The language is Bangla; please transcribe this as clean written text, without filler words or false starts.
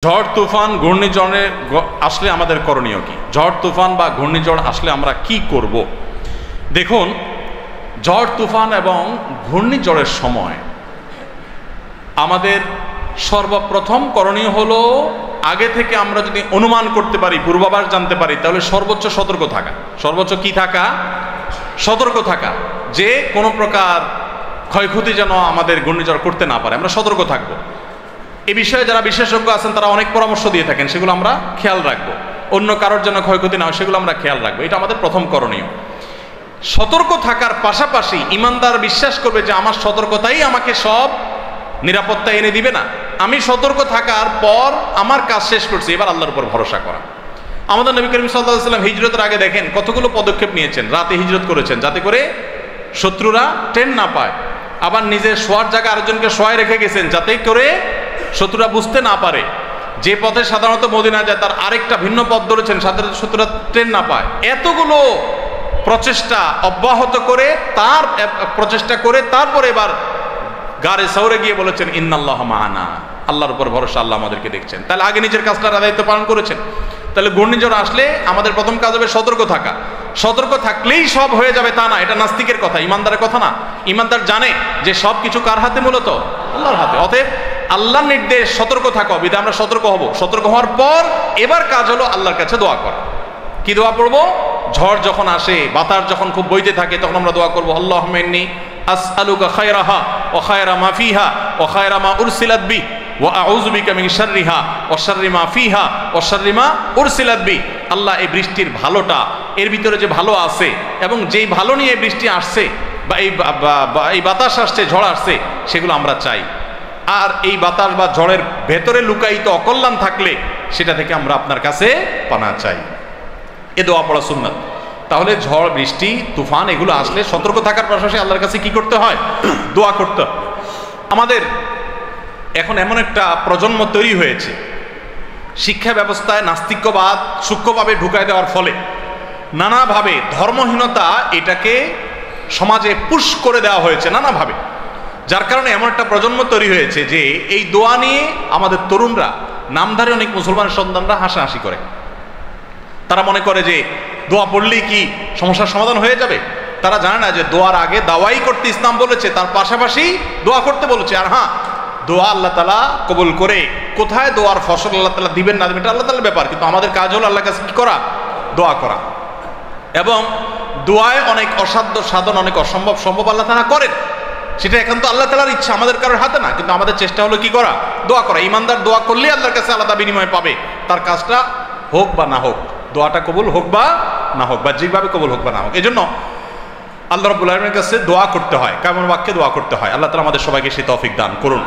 ঝড় তুফান ঘূর্ণিঝড়ে আসলে আমাদের করণীয় কি? ঝড় তুফান বা ঘূর্ণিঝড় আসলে আমরা কি করব? দেখুন, ঝড় তুফান এবং ঘূর্ণিঝড়ের সময় আমাদের সর্বপ্রথম করণীয় হলো আগে থেকে আমরা যদি অনুমান করতে পারি, পূর্বাভাস জানতে পারি, তাহলে সর্বোচ্চ সতর্ক থাকা। সর্বোচ্চ কি থাকা? সতর্ক থাকা, যে কোনো প্রকার ক্ষয়ক্ষতি যেন আমাদের ঘূর্ণিঝড় করতে না পারে, আমরা সতর্ক থাকবো। এ বিষয়ে যারা বিশেষজ্ঞ আছেন তারা অনেক পরামর্শ দিয়ে থাকেন, সেগুলো আমরা খেয়াল রাখবো। অন্য কারোর জন্য ক্ষয়ক্ষতি না হয় সেগুলো আমরা খেয়াল রাখবো। এটা আমাদের প্রথম করণীয়। সতর্ক থাকার পাশাপাশি ইমানদার বিশ্বাস করবে যে আমার সতর্কতাই আমাকে সব নিরাপত্তা এনে দিবে না। আমি সতর্ক থাকার পর আমার কাজ শেষ করছি, এবার আল্লাহর উপর ভরসা করা। আমাদের নবী করিম সাল্লাল্লাহু আলাইহি ওয়াসাল্লাম হিজরতের আগে দেখেন কতগুলো পদক্ষেপ নিয়েছেন। রাতে হিজরত করেছেন যাতে করে শত্রুরা টের না পায়। আবার নিজের শোয়ার জায়গা আরেকজনকে শোয়ায় রেখে গেছেন যাতে করে শত্রুরা বুঝতে না পারে। যে পথে সাধারণত মদিনা যায় তার আরেকটা ভিন্ন পথ ধরেছেন সাথে শত্রুরা টের না পায়। এতগুলো প্রচেষ্টা অব্যাহত করে তারপরে এবার গারে সৌরে গিয়ে বলেছেন ইন্নাল্লাহ মা'ানা, আল্লাহর উপর ভরসা, আল্লাহ আমাদেরকে দেখছেন। তাহলে আগে নিজের কাজটার দায়িত্ব পালন করেছেন। তাহলে ঘূর্ণিঝড় আসলে আমাদের প্রথম কাজ হবে সতর্ক থাকা। সতর্ক থাকলেই সব হয়ে যাবে তা না, এটা নাস্তিকের কথা, ইমানদারের কথা না। ইমানদার জানে যে সব কিছু কার হাতে? মূলত আল্লাহর হাতে। অতএব আল্লাহর নির্দেশ সতর্ক থাকা, বিধায় আমরা সতর্ক হব। সতর্ক হওয়ার পর এবার কাজ হলো আল্লাহর কাছে দোয়া করা। কি দোয়া পড়বো? ঝড় যখন আসে, বাতাস যখন খুব বইতে থাকে, তখন আমরা দোয়া করবো আল্লাহুম্মা ইন্নী আসআলুকা খায়রাহা ওয়া খায়রা মা ফিহা ওয়া খায়রা মা উরসিলাত বি ওয়া আউযু বিকা মিন শাররিহা ওয়া শাররি মা ফিহা ওয়া শাররি মা উরসিলাত বি। আল্লাহ, এই বৃষ্টির ভালোটা, এর ভিতরে যে ভালো আছে এবং যেই ভালো নিয়ে বৃষ্টি আসছে বা এই বাতাস আসছে, ঝড় আসছে, সেগুলো আমরা চাই। আর এই বাতাস বা ঝড়ের ভেতরে লুকায়িত অকল্যাণ থাকলে সেটা থেকে আমরা আপনার কাছে পানা চাই। এ দোয়া পড়া সুন্নাত। তাহলে ঝড়, বৃষ্টি, তুফান এগুলো আসলে সতর্ক থাকার পাশাপাশি আল্লাহর কাছে কি করতে হয়? দোয়া করতে হয়। আমাদের এখন এমন একটা প্রজন্ম তৈরি হয়েছে, শিক্ষা ব্যবস্থায় নাস্তিক্যবাদ সূক্ষ্মভাবে ঢুকায় দেওয়ার ফলে নানাভাবে ধর্মহীনতা এটাকে সমাজে পুশ করে দেওয়া হয়েছে নানাভাবে। যার কারণে এমন একটা প্রজন্ম তৈরি হয়েছে যে এই দোয়া নিয়ে আমাদের তরুণরা, নামধারী অনেক মুসলমানের সন্তানরা হাসাহাসি করে। তারা মনে করে যে দোয়া পড়লেই কি সমস্যার সমাধান হয়ে যাবে। তারা জানে না যে দোয়ার আগে দাওয়াই করতে ইসলাম বলেছে, তার পাশাপাশি দোয়া করতে বলেছে। আর হ্যাঁ, দোয়া আল্লাহ তাআলা কবুল করে কোথায় দোয়ার ফসল আল্লাহ তাআলা দিবেন না দিবেন এটা আল্লাহ তাআলার ব্যাপার, কিন্তু আমাদের কাজ হলো আল্লাহর কাছে কি করা? দোয়া করা। এবং দোয়ায় অনেক অসাধ্য সাধন, অনেক অসম্ভব সম্ভব আল্লাহ তাআলা করেন। সেটা এখন তো আল্লাহ তাআলার ইচ্ছা, আমাদের কারোর হাতে না। কিন্তু আমাদের চেষ্টা হলো কি করা? দোয়া করা। ইমানদার দোয়া করলে আল্লাহর কাছে আলাদা বিনিময় পাবে, তার কাজটা হোক বা না হোক, দোয়াটা কবুল হোক বা না হোক, বা যেভাবে কবুল হোক বা না হোক। এই জন্য আল্লাহ রাব্বুল আলামিনের কাছে দোয়া করতে হয়, কায়মুল বাক্যে দোয়া করতে হয়। আল্লাহ তাআলা আমাদের সবাইকে সেই তৌফিক দান করুন।